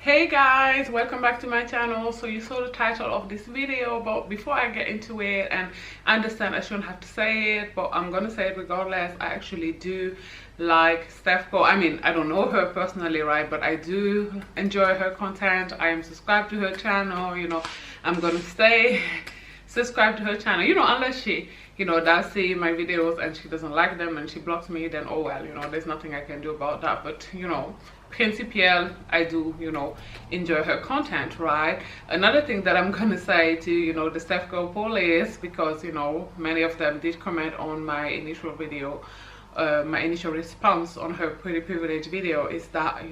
Hey guys, welcome back to my channel. So you saw the title of this video, but before I get into it, and I understand I shouldn't have to say it, but I'm gonna say it regardless. I actually do like Steph Curl. I mean, I don't know her personally, right, but I do enjoy her content. I am subscribed to her channel. I'm gonna stay subscribed to her channel, unless she does see my videos and she doesn't like them and she blocks me, then oh well, there's nothing I can do about that. But principial, I do enjoy her content, right? Another thing that I'm gonna say to the Steph Curl police, because many of them did comment on my initial video, my initial response on her pretty privilege video, is that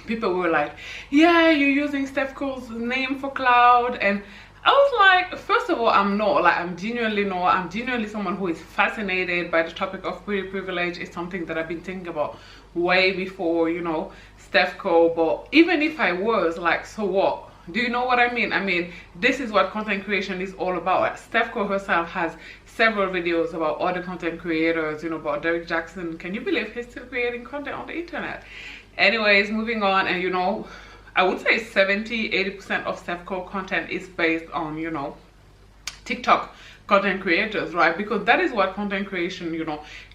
people were like, yeah, you're using Steph Curl's name for cloud. And I was like, first of all, I'm genuinely someone who is fascinated by the topic of pretty privilege. It's something that I've been thinking about way before Steph Curl. But even if I was, like, so what? Do you know what I mean? I mean, this is what content creation is all about. Like, Steph Curl herself has several videos about other content creators, about Derek Jackson. Can you believe he's still creating content on the internet? Anyways, moving on. And I would say 70-80% of Steph Curl content is based on TikTok content creators, right? Because that is what content creation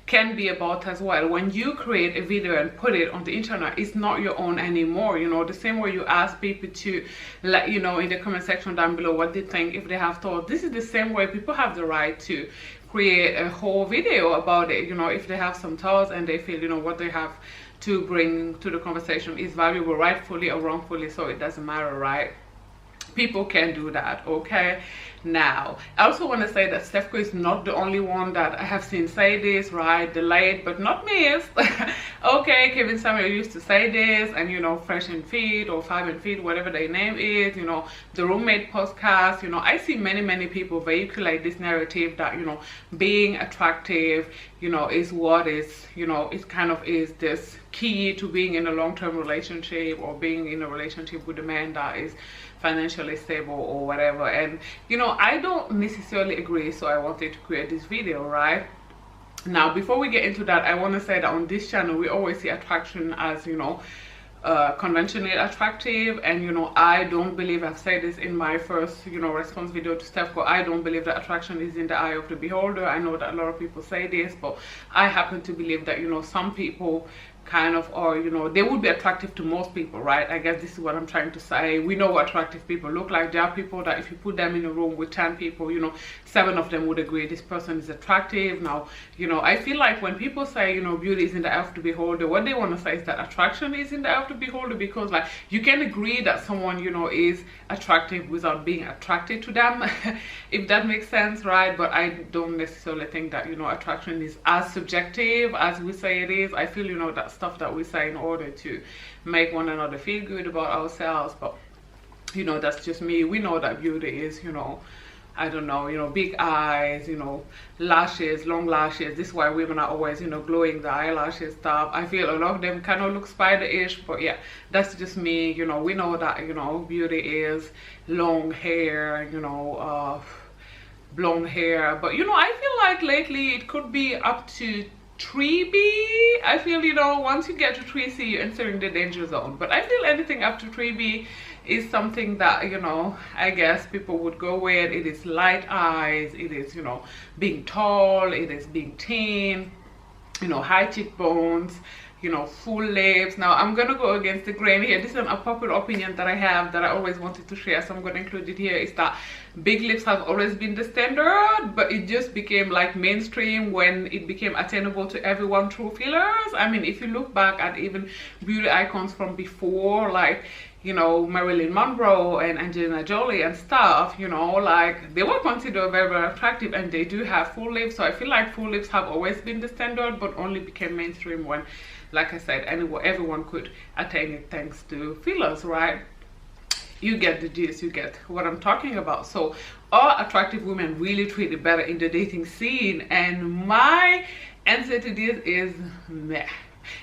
can be about as well. When you create a video and put it on the internet, it's not your own anymore. The same way you ask people to let in the comment section down below what they think, if they have thoughts. This is the same way people have the right to create a whole video about it, if they have some thoughts and they feel what they have to bring to the conversation is valuable, rightfully or wrongfully, so it doesn't matter, right? People can do that, okay? Now, I also want to say that Steph Curl is not the only one that I have seen say this, right? Delayed but not missed. Okay, Kevin Samuel used to say this, and Fresh and Fit or Five and Fit, whatever their name is, the Roommate podcast, I see many people vehiculate this narrative that being attractive is what is it kind of is this key to being in a long-term relationship, or being in a relationship with a man that is financially stable or whatever. And I don't necessarily agree, so I wanted to create this video, right? Now, before we get into that, I want to say that on this channel we always see attraction as conventionally attractive, and I don't believe, I've said this in my first response video to Steph Curl, I don't believe that attraction is in the eye of the beholder. I know that a lot of people say this, but I happen to believe that some people kind of, or they would be attractive to most people, right? I guess this is what I'm trying to say. We know what attractive people look like. There are people that if you put them in a room with 10 people, 7 of them would agree this person is attractive. Now, I feel like when people say beauty is in the eye of the beholder, what they want to say is that attraction is in the eye of the beholder, because like you can agree that someone is attractive without being attracted to them, if that makes sense, right? But I don't necessarily think that attraction is as subjective as we say it is. I feel that stuff that we say in order to make one another feel good about ourselves, but that's just me. We know that beauty is I don't know, big eyes, lashes, long lashes. This is why women are always glowing the eyelashes stuff. I feel a lot of them kind of look spider-ish, but yeah, that's just me. We know that beauty is long hair, blonde hair, but I feel like lately it could be up to 3B. I feel once you get to 3C, you're entering the danger zone. But I feel anything up to 3B is something that I guess people would go with. It is light eyes, it is being tall, it is being thin, high cheekbones, full lips. Now I'm gonna go against the grain here. This is an unpopular opinion that I have, that I always wanted to share, so I'm gonna include it here, is that big lips have always been the standard, but it just became like mainstream when it became attainable to everyone through fillers. I mean, if you look back at even beauty icons from before, like Marilyn Monroe and Angelina Jolie and stuff, like they were considered very, very attractive, and they do have full lips. So I feel like full lips have always been the standard, but only became mainstream when, like I said, everyone could attain it thanks to fillers, right? You get the gist, you get what I'm talking about. So are attractive women really treated better in the dating scene? And my answer to this is meh.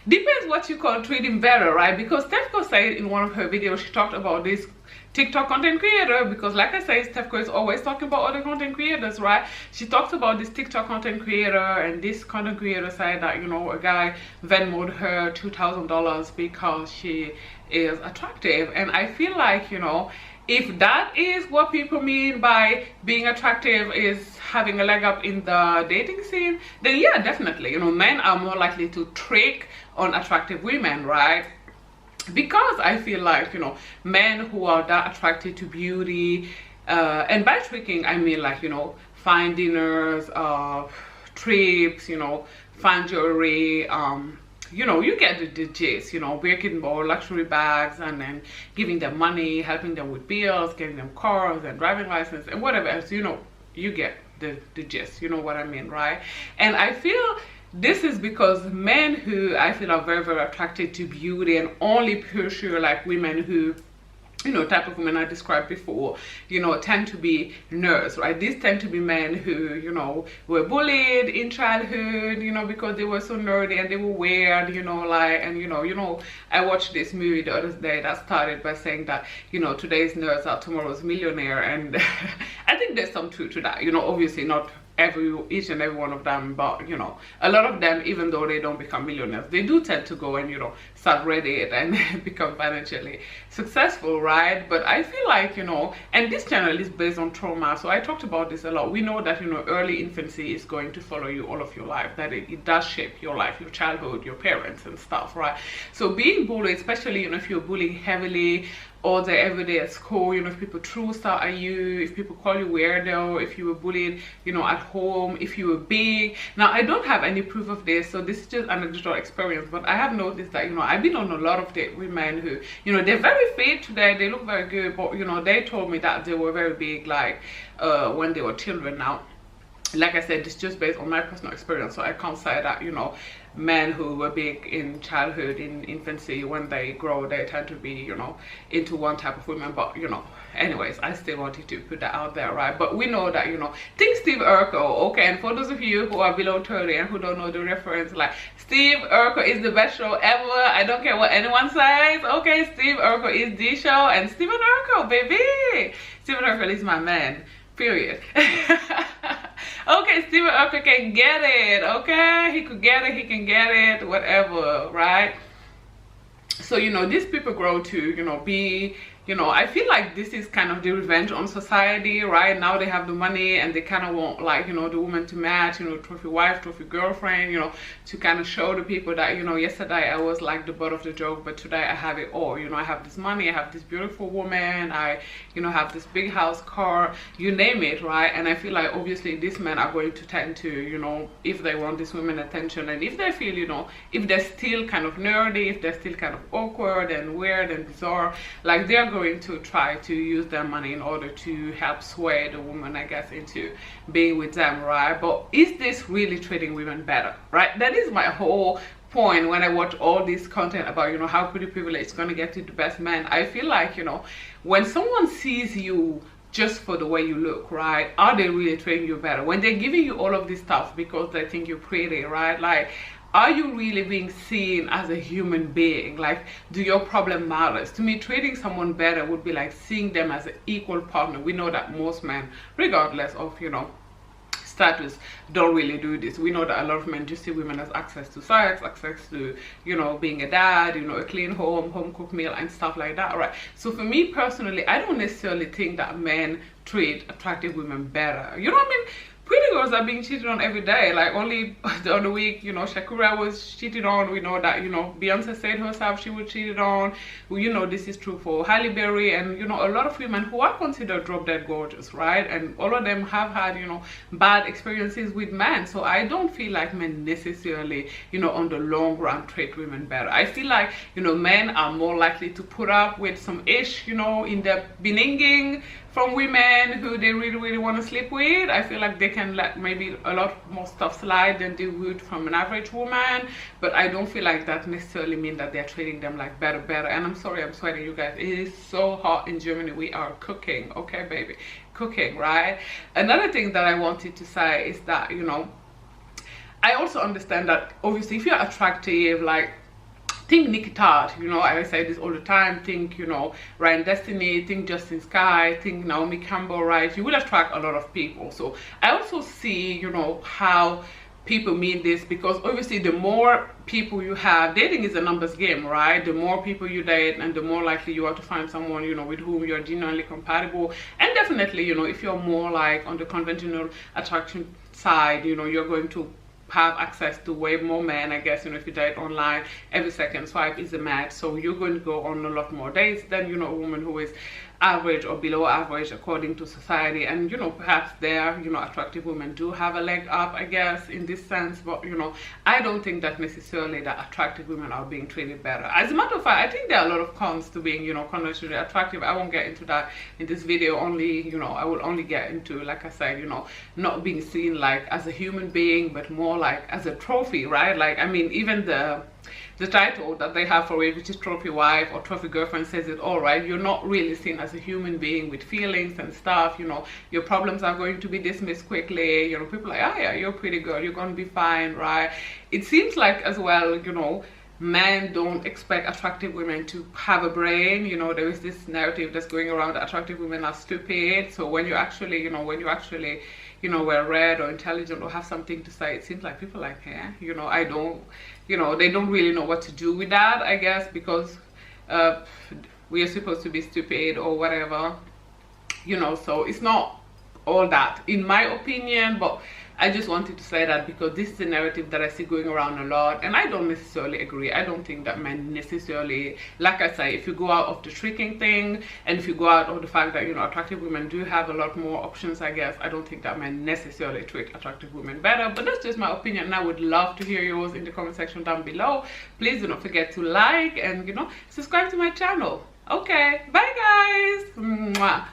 Depends what you call treating better, right? Because Steph Curl said in one of her videos, she talked about this TikTok content creator, because like I say, Steph Curry is always talking about other content creators, right? She talked about this TikTok content creator, and this content creator said that, you know, a guy Venmoed her $2,000 because she is attractive. And I feel like, you know, if that is what people mean by being attractive, is having a leg up in the dating scene, then yeah, definitely, you know, men are more likely to trick on attractive women, right? Because I feel like, you know, men who are that attracted to beauty, and by tricking I mean like, you know, fine dinners, trips, you know, fine jewelry, you know, you get the gist, you know, breaking more luxury bags and then giving them money, helping them with bills, getting them cars and driving license and whatever else, you know, you get the gist, you know what I mean, right? And I feel this is because men who I feel are very, very attracted to beauty and only pursue like women who, you know, type of women I described before, you know, tend to be nerds, right? These tend to be men who, you know, were bullied in childhood, you know, because they were so nerdy and they were weird, you know, like, and you know, I watched this movie the other day that started by saying that, you know, today's nerds are tomorrow's millionaire, and I think there's some truth to that, you know, obviously not each and every one of them, but you know, a lot of them, even though they don't become millionaires, they do tend to go and, you know, start Reddit and become financially successful, right? But I feel like, you know, and this channel is based on trauma, so I talked about this a lot. We know that, you know, early infancy is going to follow you all of your life, that it does shape your life, your childhood, your parents and stuff, right? So being bullied, especially, you know, if you're bullying heavily all day every day at school, you know, if people throw stuff at you, if people call you weirdo, if you were bullied, you know, at home, if you were big. Now I don't have any proof of this, so this is just an anecdotal experience, but I have noticed that, you know, I've been on a lot of dates with men who, you know, they're very fit today, they look very good, but you know, they told me that they were very big like when they were children. Now like I said, it's just based on my personal experience, so I can't say that, you know, men who were big in childhood, in infancy, when they grow, they tend to be, you know, into one type of women. But, you know, anyways, I still wanted to put that out there, right? But we know that, you know, think Steve Urkel, okay? And for those of you who are below 30 and who don't know the reference, like, Steve Urkel is the best show ever. I don't care what anyone says, okay? Steve Urkel is the show, and Stephen Urkel, baby! Stephen Urkel is my man, period. Okay, Stephen Urkel can get it, okay? He could get it, he can get it, whatever, right? So, you know, these people grow to, you know, be, you know, I feel like this is kind of the revenge on society, right? Now they have the money and they kind of want, like, you know, the woman to match, you know, trophy wife, trophy girlfriend, you know, to kind of show the people that, you know, yesterday I was like the butt of the joke, but today I have it all. You know, I have this money, I have this beautiful woman, I, you know, have this big house, car, you name it, right? And I feel like obviously these men are going to tend to, you know, if they want this woman attention, and if they feel, you know, if they're still kind of nerdy, if they're still kind of awkward and weird and bizarre, like they're going to try to use their money in order to help sway the woman, I guess, into being with them, right? But is this really treating women better, right? That is my whole point when I watch all this content about, you know, how pretty privilege is going to get you the best man. I feel like, you know, when someone sees you just for the way you look, right, are they really treating you better? When they're giving you all of this stuff because they think you're pretty, right? Like, are you really being seen as a human being? Like, do your problem matters? To me, treating someone better would be like seeing them as an equal partner. We know that most men, regardless of, you know, status, don't really do this. We know that a lot of men just see women as access to sex, access to, you know, being a dad, you know, a clean home cooked meal and stuff like that, right? So for me personally, I don't necessarily think that men treat attractive women better. You know what I mean? Pretty girls are being cheated on every day. Like, only the other week, you know, Shakira was cheated on. We know that, you know, Beyonce said herself she was cheated on. Well, you know, this is true for Halle Berry, and, you know, a lot of women who are considered drop dead gorgeous, right? And all of them have had, you know, bad experiences with men. So I don't feel like men necessarily, you know, on the long run treat women better. I feel like, you know, men are more likely to put up with some ish, you know, in the beginning from women who they really, really want to sleep with. I feel like they can let maybe a lot more stuff slide than they would from an average woman, but I don't feel like that necessarily mean that they're treating them like better. And I'm sorry, I'm sweating, you guys. It is so hot in Germany. We are cooking, okay, baby, cooking, right? Another thing that I wanted to say is that, you know, I also understand that obviously if you're attractive, like, think Nikki Todd, you know, I say this all the time, think, you know, Ryan Destiny, think Justin Sky, think Naomi Campbell, right? You will attract a lot of people. So I also see, you know, how people mean this, because obviously the more people you have, dating is a numbers game, right? The more people you date and the more likely you are to find someone, you know, with whom you're genuinely compatible. And definitely, you know, if you're more like on the conventional attraction side, you know, you're going to have access to way more men, I guess. You know, if you date online, every second swipe is a match, so you're going to go on a lot more dates than, you know, a woman who is average or below average according to society. And, you know, perhaps there, you know, attractive women do have a leg up, I guess, in this sense. But, you know, I don't think that necessarily that attractive women are being treated better. As a matter of fact, I think there are a lot of cons to being, you know, conventionally attractive. I won't get into that in this video. Only, you know, I will only get into, like I said, you know, not being seen like as a human being, but more like as a trophy, right? Like, I mean, even the title that they have for it, which is trophy wife or trophy girlfriend, says it all, right? You're not really seen as a human being with feelings and stuff. You know, your problems are going to be dismissed quickly. You know, people are like, oh yeah, you're a pretty girl, you're gonna be fine, right? It seems like as well, you know, men don't expect attractive women to have a brain. You know, there is this narrative that's going around that attractive women are stupid. So when you actually, you know, you know, we're read or intelligent or have something to say, it seems like people are like, yeah, you know, I don't, you know, they don't really know what to do with that, I guess, because we are supposed to be stupid or whatever, you know. So it's not all that, in my opinion. But I just wanted to say that because this is a narrative that I see going around a lot, and I don't necessarily agree. I don't think that men necessarily, like I say, if you go out of the tricking thing and if you go out of the fact that, you know, attractive women do have a lot more options, I guess, I don't think that men necessarily trick attractive women better. But that's just my opinion, and I would love to hear yours in the comment section down below. Please do not forget to like and, you know, subscribe to my channel. Okay, bye guys. Mwah.